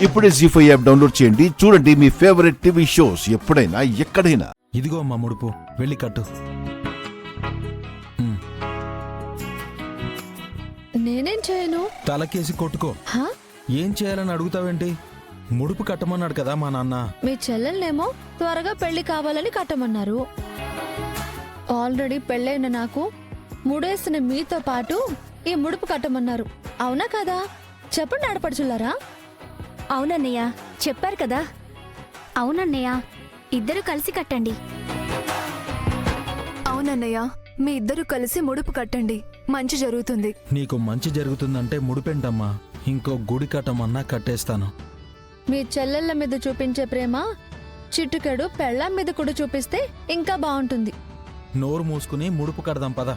ఇప్పుడే జీ5 app download చేయండి. చూడండి మీ ఫేవరెట్ టీవీ షోస్ ఎప్పుడైనా ఎక్కడైనా. ఇదిగో అమ్మా ముడుపు, వెళ్ళి కట్టు. నేనేం చేయను? తలకేసి కొట్టుకో. హా? ఏం చేయాలని అడుగుతావేంటి? ముడుపు కట్టమన్నాడు కదా మా నాన్న. మీ చెల్లెల్నేమో త్వరగా పెళ్లి కావాలని కట్టమన్నారు. ఆల్రెడీ పెళ్ళైన నాకు ముడేసిన మీతో పాటు ఈ ముడుపు కట్టమన్నారు. అవునా కదా? చెప్పండి ఆడపడుచులారా. అవునన్నయ్య, చెప్పారు కదా. అవునన్నయ్య, ఇద్దరు కలిసి కట్టండి. అవునన్నయ్య, మీ ఇద్దరు కలిసి ముడుపు కట్టండి, మంచి జరుగుతుంది. నీకు మంచి జరుగుతుందంటే ముడిపెంటమ్మా. ఇంకో గుడి కట్టమన్నా కట్టేస్తాను. మీ చెల్లెళ్ళ మీద చూపించే ప్రేమ చిట్టుకెడు పెళ్ళాం మీద కూడా చూపిస్తే ఇంకా బాగుంటుంది. నోరు మూసుకుని ముడుపు కడదాం పద.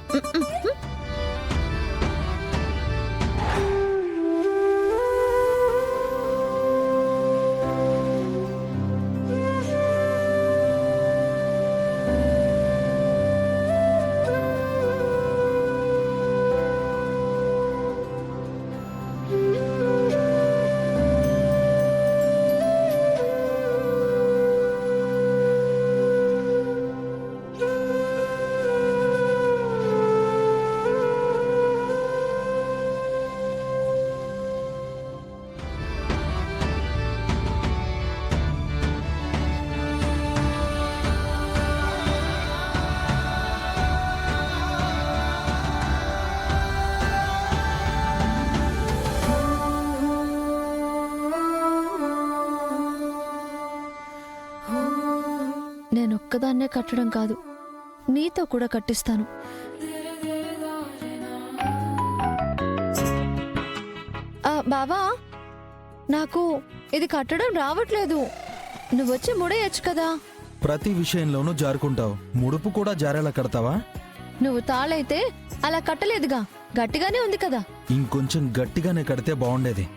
నేనొక్కదాన్నే కట్టడం కాదు, నీతో కూడా కట్టిస్తాను. బావా, నాకు ఇది కట్టడం రావట్లేదు. నువ్వొచ్చి ముడేయచ్చు కదా. ప్రతి విషయంలోనూ జారుకుంటావు. ముడుపు కూడా జారేలా కడతావా? నువ్వు తాళైతే అలా కట్టలేదుగా, గట్టిగానే ఉంది కదా. ఇంకొంచెం గట్టిగానే కడితే బాగుండేది.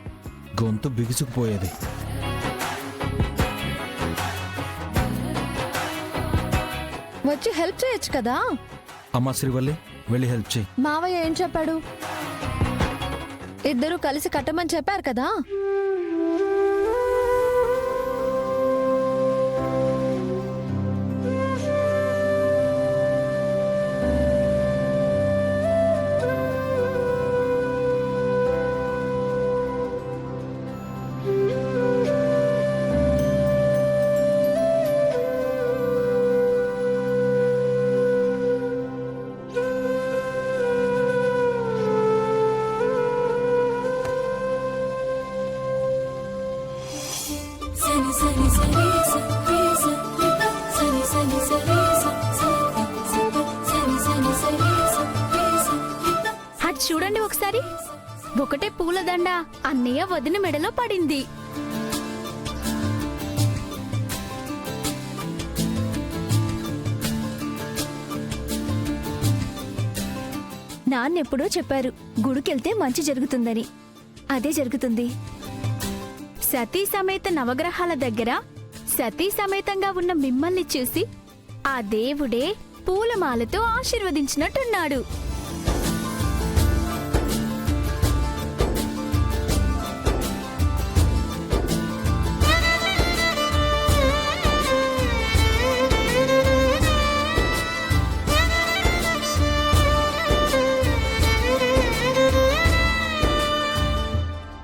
గొంతు బిగుసుకుపోయేది. వచ్చి హెల్ప్ చేయొచ్చు కదా. అమ్మా శ్రీవల్లి, వెళ్ళి హెల్ప్ చేయి. మావయ్య ఏం చెప్పాడు? ఇద్దరు కలిసి కట్టమని చెప్పారు కదా. అటు చూడండి ఒకసారి. ఒకటే పూలదండ అన్నయ్య వదిన మెడలో పడింది. నాన్నెప్పుడో చెప్పారు, గుడికెళ్తే మంచి జరుగుతుందని. అదే జరుగుతుంది. సతీ సమేత నవగ్రహాల దగ్గర సతీ సమేతంగా ఉన్న మిమ్మల్ని చూసి ఆ దేవుడే పూలమాలతో ఆశీర్వదించినట్టున్నాడు.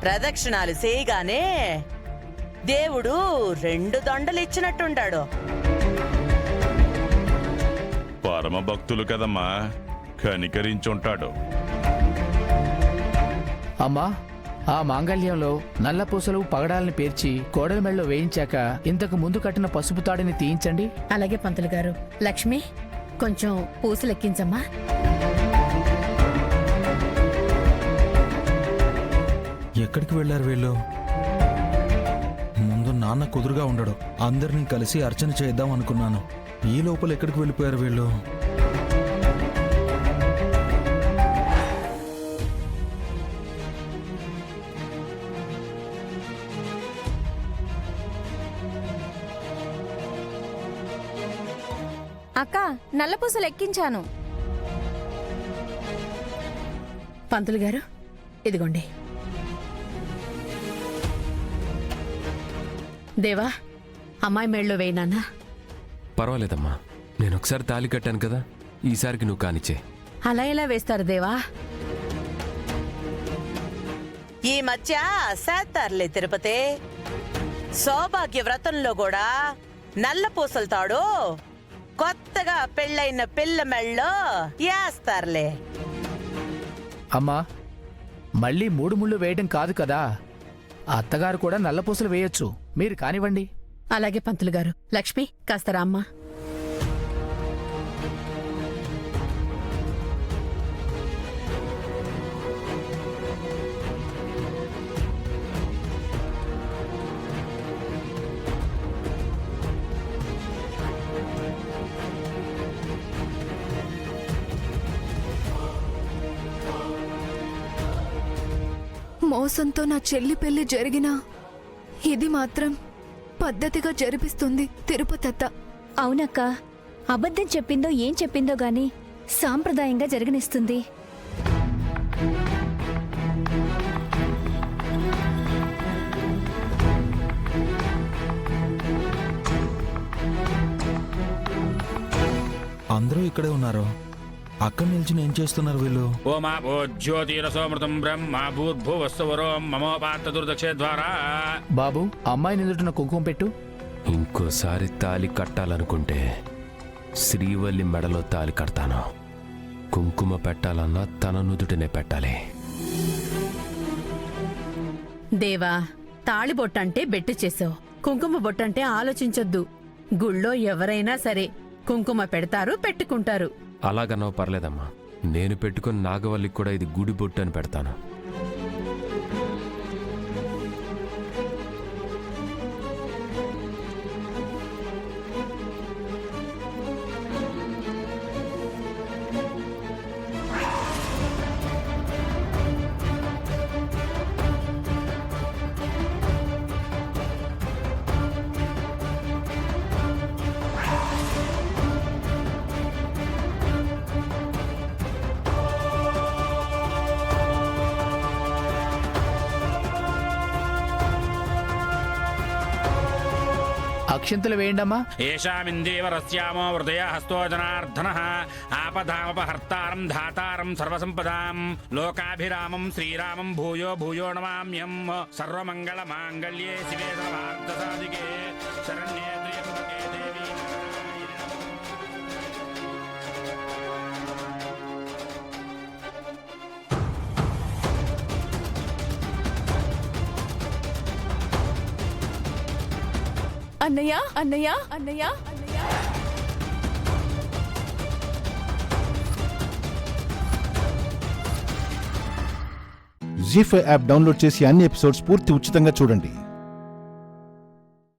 ప్రదక్షిణాలు చేయగానే దేవుడు 2 దండలు ఇచ్చినట్టుంటాడు. పరమ భక్తులు కదమ్మా, కనికరించుంటాడు. అమ్మా, ఆ మాంగళ్యంలో నల్ల పూసలు పగడాలని పేర్చి కోడల మెళ్ళలో వేయించాక ఇంతకు ముందు కట్టిన పసుపు తాడిని తీయించండి. అలాగే పంతులు గారు. లక్ష్మి, కొంచెం పూసలెక్కించమ్మా. ఎక్కడికి వెళ్ళారు వీళ్ళు? ముందు నాన్న కుదురుగా ఉండడు. అందరినీ కలిసి అర్చన చేద్దాం అనుకున్నాను. ఈ లోపల ఎక్కడికి వెళ్ళిపోయారు వీళ్ళు? అక్క, నల్ల పూసలు ఎక్కించాను. పంతులు గారు, ఇదిగోండి. దేవా అమ్మాయి మెళ్ళో వేయినానా? పర్వాలేదమ్మా, నేను ఒకసారి తాళి కట్టాను కదా, ఈసారికి నువ్వు కానిచ్చే. అలా ఎలా వేస్తారు దేవా? ఈ మధ్య చేస్తారులే తిరుపతి. సౌభాగ్య వ్రతంలో కూడా నల్ల పూసల తాడు కొత్తగా పెళ్ళైన పిల్ల మెళ్ళో వేస్తారులే. అమ్మా, మళ్ళీ 3 ముళ్ళు వేయడం కాదు కదా, అత్తగారు కూడా నల్లపూసలు వేయొచ్చు, మీరు కానివ్వండి. అలాగే పంతులు గారు. లక్ష్మి కాస్త రామ్మా. మోసంతో నా చెల్లి పెళ్లి జరిగినా ఇది మాత్రం పద్ధతిగా జరిపిస్తుంది తిరుపతత్త. అవునక్క, అబద్ధం చెప్పిందో ఏం చెప్పిందో గాని సాంప్రదాయంగా జరగనిస్తుంది. అందరూ ఇక్కడే ఉన్నారు. అక్కడ నిల్చుని ఏం చేస్తున్నారు వీళ్ళు? ఓమా జ్యోతిరసోమృతం బ్రహ్మ భూర్భువస్సువరో మమోపాత్త దుర్దక్షే ద్వారా. బాబు, అమ్మాయి నిదుటిన కుంకుమ పెట్టు. ఇంకోసారి తాళి కట్టాలనుకుంటే శ్రీవల్లి మెడలో తాళి కడతాను. కుంకుమ పెట్టాలన్నా తన నుదుటినే పెట్టాలి. దేవా, తాళి బొట్టంటే బెట్టు చేసావు, కుంకుమ బొట్టంటే ఆలోచించొద్దు. గుళ్ళో ఎవరైనా సరే కుంకుమ పెడతారు, పెట్టుకుంటారు. అలాగన్నావు పర్లేదమ్మా, నేను పెట్టుకుని నాగవల్లికి కూడా ఇది గుడి బొట్టు అని పెడతాను. అక్షంతలు వేయండమ్మా. ఏషామిందేవరస్యామో హృదయ హస్తో జనార్దనః ఆపదామపహర్తారం ధాతారం సర్వసంపదాం లోకాభిరామం శ్రీరామం భూయో భూయో నమామ్యం. సర్వమంగళ మాంగళ్యే శివే సర్వార్థసాధికే శరణ్యే త్ర్యంబకే దేవీ నారాయణి అన్నయ్య అన్నయ్య అన్నయ్య అన్నయ్య. జీ5 యాప్ డౌన్లోడ్ చేసి అన్ని ఎపిసోడ్స్ పూర్తి ఉచితంగా చూడండి.